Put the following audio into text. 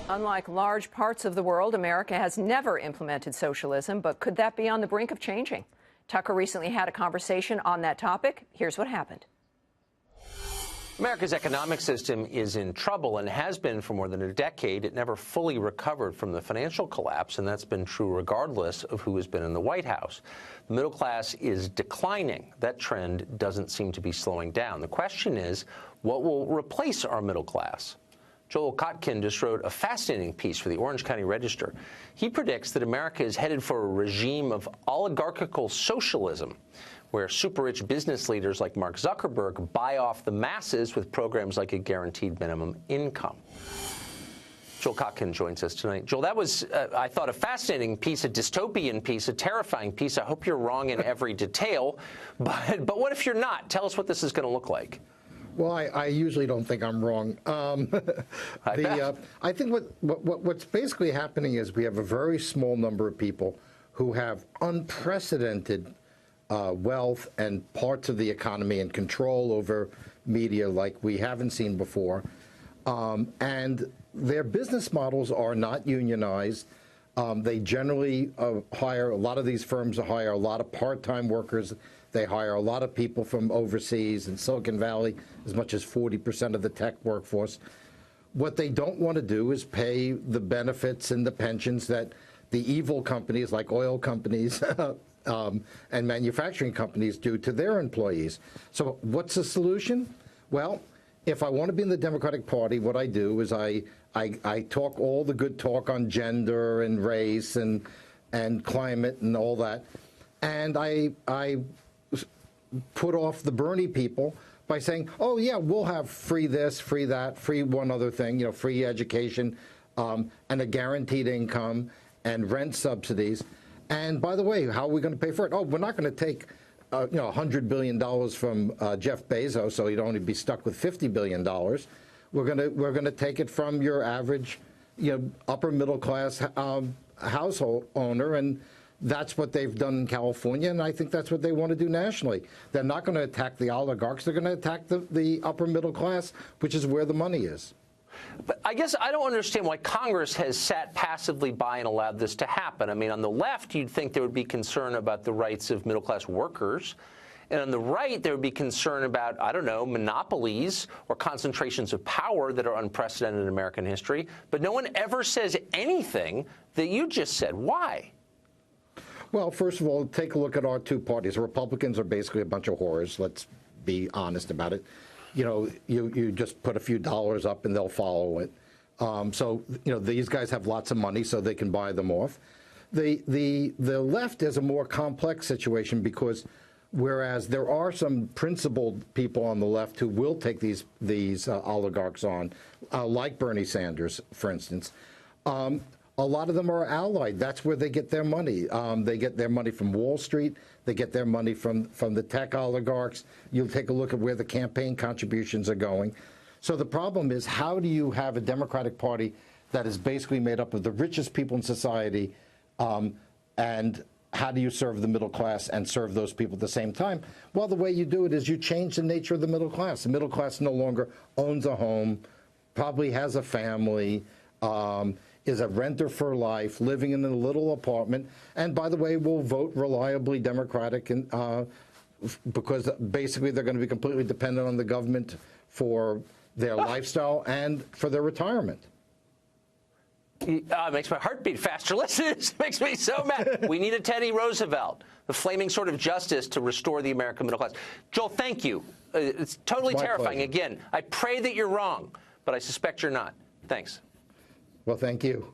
Unlike large parts of the world, America has never implemented socialism, but could that be on the brink of changing? Tucker recently had a conversation on that topic. Here's what happened. America's economic system is in trouble and has been for more than a decade. It never fully recovered from the financial collapse, and that's been true regardless of who has been in the White House. The middle class is declining. That trend doesn't seem to be slowing down. The question is, what will replace our middle class? Joel Kotkin just wrote a fascinating piece for the Orange County Register. He predicts that America is headed for a regime of oligarchical socialism, where super-rich business leaders like Mark Zuckerberg buy off the masses with programs like a guaranteed minimum income. Joel Kotkin joins us tonight. Joel, that was, I thought, a fascinating piece, a dystopian piece, a terrifying piece. I hope you're wrong in every detail, but what if you're not? Tell us what this is going to look like. Well, I usually don't think I'm wrong. I think what's basically happening is we have a very small number of people who have unprecedented wealth and parts of the economy and control over media like we haven't seen before. And their business models are not unionized. They generally hire, a lot of these firms hire a lot of part-time workers. They hire a lot of people from overseas in Silicon Valley, as much as 40% of the tech workforce. What they don't want to do is pay the benefits and the pensions that the evil companies like oil companies and manufacturing companies do to their employees. So what's the solution? Well, if I want to be in the Democratic Party, what I do is I talk all the good talk on gender and race and climate and all that, and I put off the Bernie people by saying, oh, yeah, we'll have free this, free that, free one other thing, you know, free education and a guaranteed income and rent subsidies. And by the way, how are we going to pay for it? Oh, we're not going to take $100 billion from Jeff Bezos, so he'd only be stuck with $50 billion. We're going to take it from your average, upper middle class household owner, and that's what they've done in California, and I think that's what they want to do nationally. They're not going to attack the oligarchs. They're going to attack the upper middle class, which is where the money is. But I guess I don't understand why Congress has sat passively by and allowed this to happen. I mean, on the left, you'd think there would be concern about the rights of middle-class workers. And on the right, there would be concern about, I don't know, monopolies or concentrations of power that are unprecedented in American history. But no one ever says anything that you just said. Why? Well, first of all, take a look at our two parties. The Republicans are basically a bunch of whores. Let's be honest about it. You just put a few dollars up and they'll follow it. So these guys have lots of money, so they can buy them off. The left is a more complex situation because whereas there are some principled people on the left who will take these oligarchs on, like Bernie Sanders, for instance, a lot of them are allied. That's where they get their money. They get their money from Wall Street. They get their money from the tech oligarchs. You'll take a look at where the campaign contributions are going. So the problem is, how do you have a Democratic Party that is basically made up of the richest people in society, and how do you serve the middle class and serve those people at the same time? Well, the way you do it is you change the nature of the middle class. The middle class no longer owns a home, probably has a family, is a renter for life, living in a little apartment, and by the way, will vote reliably Democratic, because basically they're going to be completely dependent on the government for their lifestyle and for their retirement. It makes my heart beat faster. Listen, it makes me so mad. We need a Teddy Roosevelt, the flaming sword of justice to restore the American middle class. Joel, thank you. It's totally terrifying. Pleasure. Again, I pray that you're wrong, but I suspect you're not. Thanks. Well, thank you.